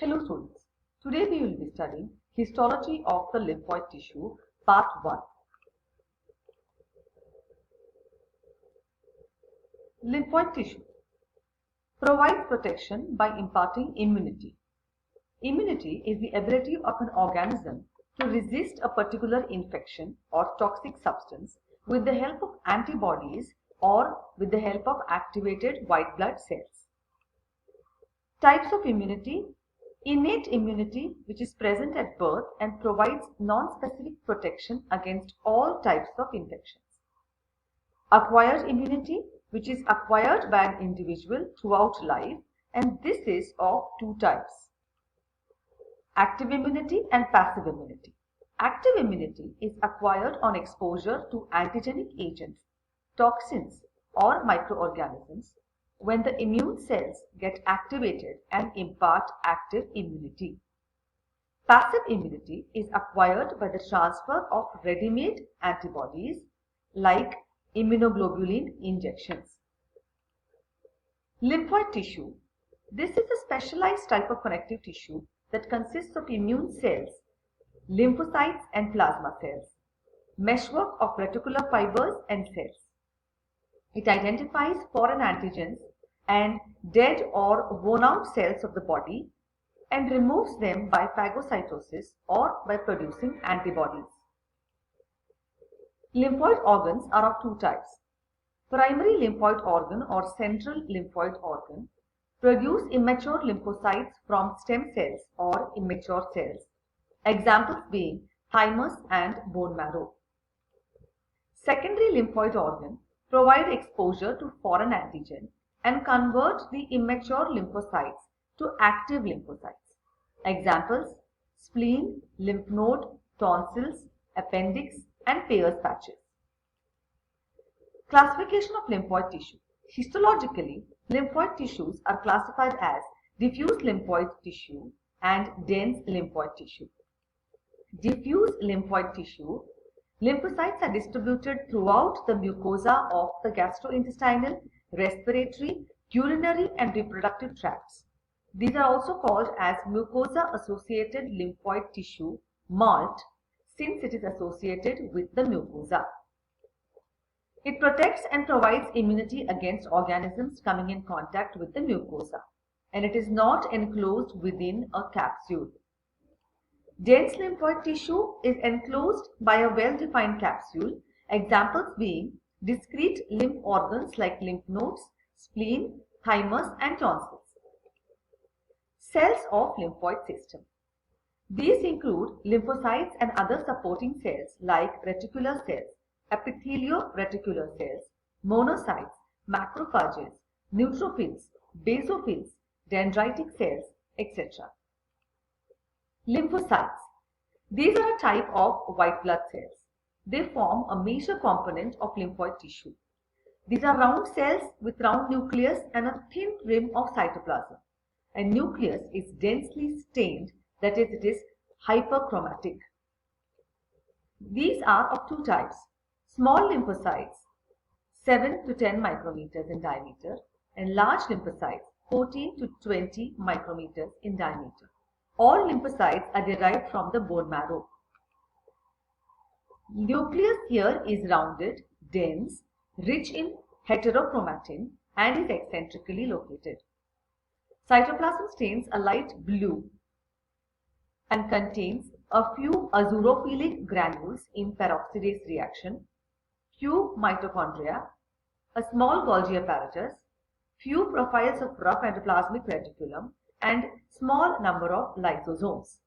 Hello students, today we will be studying Histology of the Lymphoid Tissue, Part 1. Lymphoid tissue provides protection by imparting immunity. Immunity is the ability of an organism to resist a particular infection or toxic substance with the help of antibodies or with the help of activated white blood cells. Types of immunity: innate immunity, which is present at birth and provides non-specific protection against all types of infections. Acquired immunity, which is acquired by an individual throughout life, and this is of two types: active immunity and passive immunity. Active immunity is acquired on exposure to antigenic agents, toxins, or microorganisms when the immune cells get activated and impart active immunity. Passive immunity is acquired by the transfer of ready-made antibodies like immunoglobulin injections. Lymphoid tissue. This is a specialized type of connective tissue that consists of immune cells, lymphocytes and plasma cells, meshwork of reticular fibers and cells. It identifies foreign antigens and dead or worn out cells of the body and removes them by phagocytosis or by producing antibodies. Lymphoid organs are of two types: primary lymphoid organ or central lymphoid organ produce immature lymphocytes from stem cells or immature cells, examples being thymus and bone marrow. Secondary lymphoid organ provide exposure to foreign antigen and convert the immature lymphocytes to active lymphocytes. Examples: spleen, lymph node, tonsils, appendix, and Peyer's patches. Classification of lymphoid tissue. Histologically, lymphoid tissues are classified as diffuse lymphoid tissue and dense lymphoid tissue. Diffuse lymphoid tissue: lymphocytes are distributed throughout the mucosa of the gastrointestinal, respiratory, urinary, and reproductive tracts. These are also called as mucosa-associated lymphoid tissue, MALT, since it is associated with the mucosa. It protects and provides immunity against organisms coming in contact with the mucosa, and it is not enclosed within a capsule. Dense lymphoid tissue is enclosed by a well-defined capsule, examples being discrete lymph organs like lymph nodes, spleen, thymus, and tonsils. Cells of lymphoid system. These include lymphocytes and other supporting cells like reticular cells, epithelio-reticular cells, monocytes, macrophages, neutrophils, basophils, dendritic cells, etc. Lymphocytes. These are a type of white blood cells. They form a major component of lymphoid tissue. These are round cells with round nucleus and a thin rim of cytoplasm. A nucleus is densely stained, that is, it is hyperchromatic. These are of two types: small lymphocytes 7 to 10 micrometers in diameter and large lymphocytes 14 to 20 micrometers in diameter. All lymphocytes are derived from the bone marrow. Nucleus here is rounded, dense, rich in heterochromatin, and is eccentrically located. Cytoplasm stains a light blue and contains a few azurophilic granules in peroxidase reaction, few mitochondria, a small Golgi apparatus, few profiles of rough endoplasmic reticulum, and small number of lysosomes.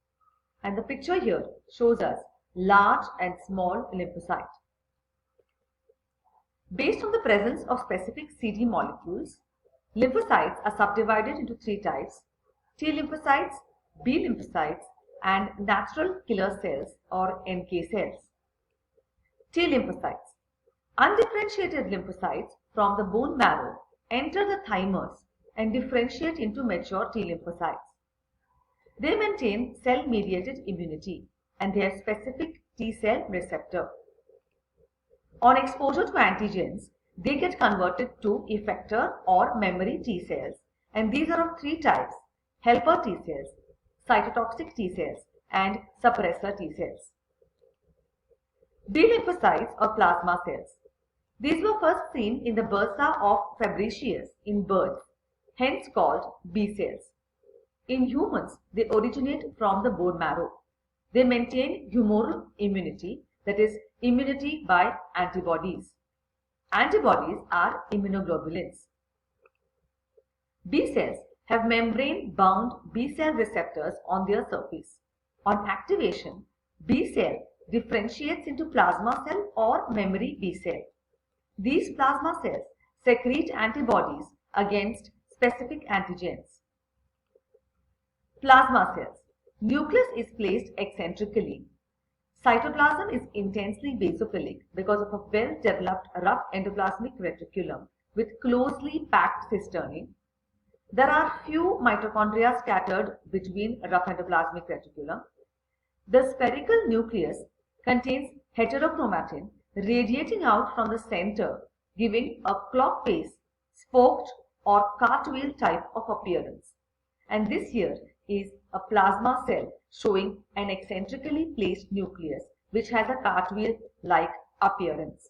And the picture here shows us large and small lymphocyte. Based on the presence of specific CD molecules, lymphocytes are subdivided into three types: T lymphocytes, B lymphocytes, and natural killer cells or NK cells. T lymphocytes. Undifferentiated lymphocytes from the bone marrow enter the thymus and differentiate into mature T lymphocytes. They maintain cell-mediated immunity and they have specific T cell receptor. On exposure to antigens, they get converted to effector or memory T cells, and these are of three types: helper T cells, cytotoxic T cells, and suppressor T cells. B lymphocytes or plasma cells. These were first seen in the bursa of Fabricius in birds, hence called B cells. In humans, they originate from the bone marrow. They maintain humoral immunity, that is, immunity by antibodies. Antibodies are immunoglobulins. B cells have membrane-bound B cell receptors on their surface. On activation, B cell differentiates into plasma cell or memory B cell. These plasma cells secrete antibodies against specific antigens. Plasma cells. Nucleus is placed eccentrically. Cytoplasm is intensely basophilic because of a well-developed rough endoplasmic reticulum with closely packed cisternae. There are few mitochondria scattered between rough endoplasmic reticulum. The spherical nucleus contains heterochromatin radiating out from the center, giving a clock face, spoked or cartwheel type of appearance. And this here is a plasma cell showing an eccentrically placed nucleus which has a cartwheel-like appearance.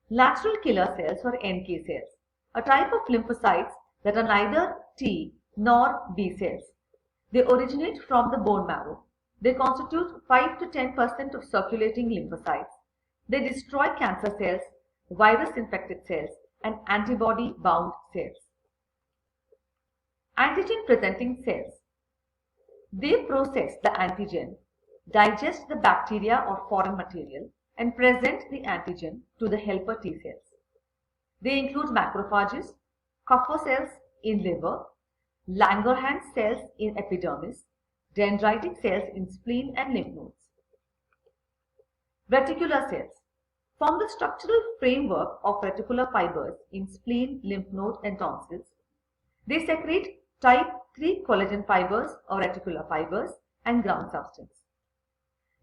Natural killer cells or NK cells, a type of lymphocytes that are neither T nor B cells. They originate from the bone marrow. They constitute 5 to 10% of circulating lymphocytes. They destroy cancer cells, virus-infected cells, and antibody-bound cells. Antigen-presenting cells. They process the antigen, digest the bacteria or foreign material, and present the antigen to the helper T cells. They include macrophages, Kupffer cells in liver, Langerhans cells in epidermis, dendritic cells in spleen and lymph nodes. Reticular cells form the structural framework of reticular fibers in spleen, lymph node, and tonsils. They secrete type 3 collagen fibers or reticular fibers and ground substance.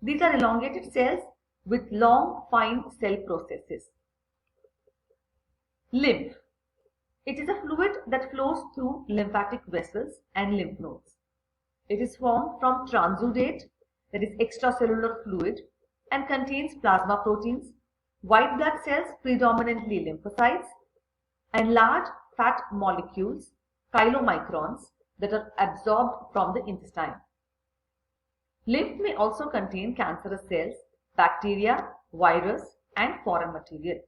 These are elongated cells with long, fine cell processes. Lymph. It is a fluid that flows through lymphatic vessels and lymph nodes. It is formed from transudate, that is extracellular fluid, and contains plasma proteins, white blood cells, predominantly lymphocytes, and large fat molecules, chylomicrons, that are absorbed from the intestine. Lymph may also contain cancerous cells, bacteria, virus, and foreign material.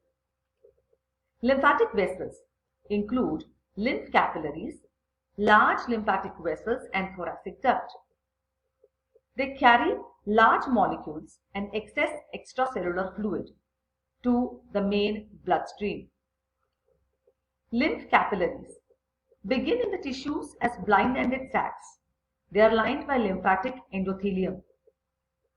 Lymphatic vessels include lymph capillaries, large lymphatic vessels, and thoracic duct. They carry large molecules and excess extracellular fluid to the main bloodstream. Lymph capillaries begin in the tissues as blind-ended sacs. They are lined by lymphatic endothelium.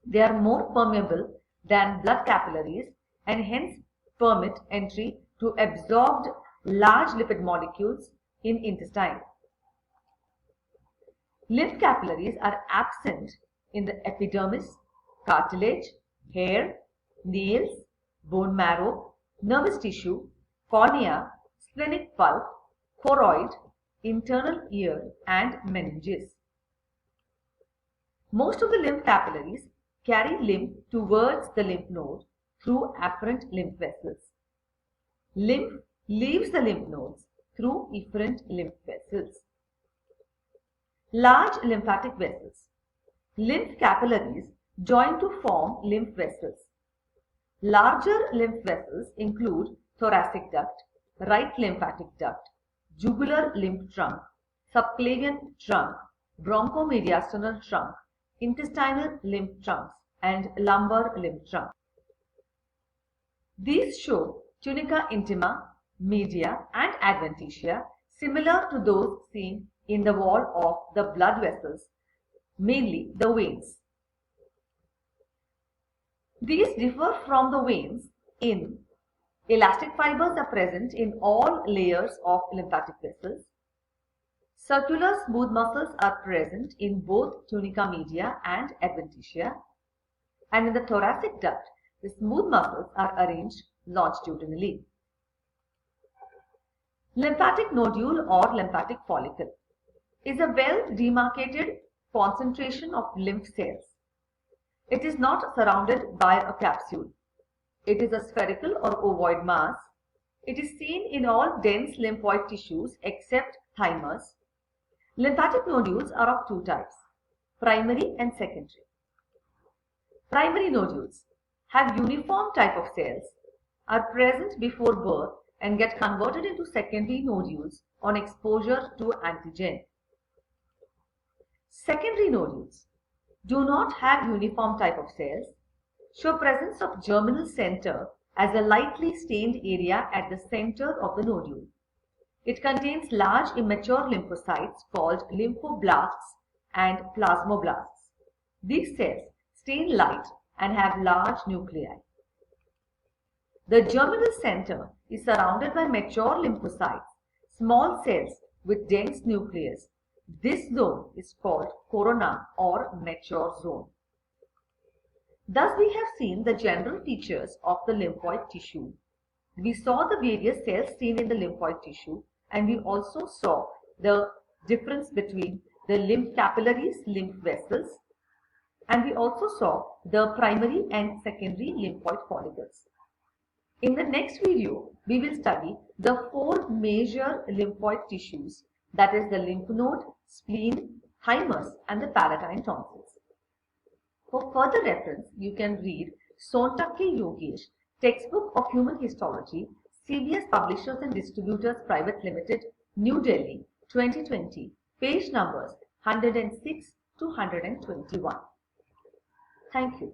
They are more permeable than blood capillaries and hence permit entry to absorbed large lipid molecules in intestine. Lymph capillaries are absent in the epidermis, cartilage, hair, nails, bone marrow, nervous tissue, cornea, splenic pulp, choroid, internal ear, and meninges. Most of the lymph capillaries carry lymph towards the lymph node through afferent lymph vessels. Lymph leaves the lymph nodes through efferent lymph vessels. Large lymphatic vessels. Lymph capillaries join to form lymph vessels. Larger lymph vessels include thoracic duct, right lymphatic duct, jugular lymph trunk, subclavian trunk, bronchomediastinal trunk, intestinal lymph trunks, and lumbar lymph trunk. These show tunica intima, media, and adventitia similar to those seen in the wall of the blood vessels, mainly the veins. These differ from the veins in elastic fibers are present in all layers of lymphatic vessels. Circular smooth muscles are present in both tunica media and adventitia. And in the thoracic duct, the smooth muscles are arranged longitudinally. Lymphatic nodule or lymphatic follicle is a well demarcated concentration of lymph cells. It is not surrounded by a capsule. It is a spherical or ovoid mass. It is seen in all dense lymphoid tissues except thymus. Lymphatic nodules are of two types, primary and secondary. Primary nodules have uniform type of cells, are present before birth and get converted into secondary nodules on exposure to antigen. Secondary nodules do not have uniform type of cells, show presence of germinal center as a lightly stained area at the center of the nodule. It contains large immature lymphocytes called lymphoblasts and plasmoblasts. These cells stain light and have large nuclei. The germinal center is surrounded by mature lymphocytes, small cells with dense nucleus. This zone is called corona or mature zone. Thus, we have seen the general features of the lymphoid tissue. We saw the various cells seen in the lymphoid tissue, and we also saw the difference between the lymph capillaries, lymph vessels, and we also saw the primary and secondary lymphoid follicles. In the next video, we will study the four major lymphoid tissues, that is the lymph node, spleen, thymus, and the palatine tonsils. For further reference, you can read Sontake Yogesh, Textbook of Human Histology, CBS Publishers and Distributors Private Limited, New Delhi, 2020, page numbers 106 to 121. Thank you.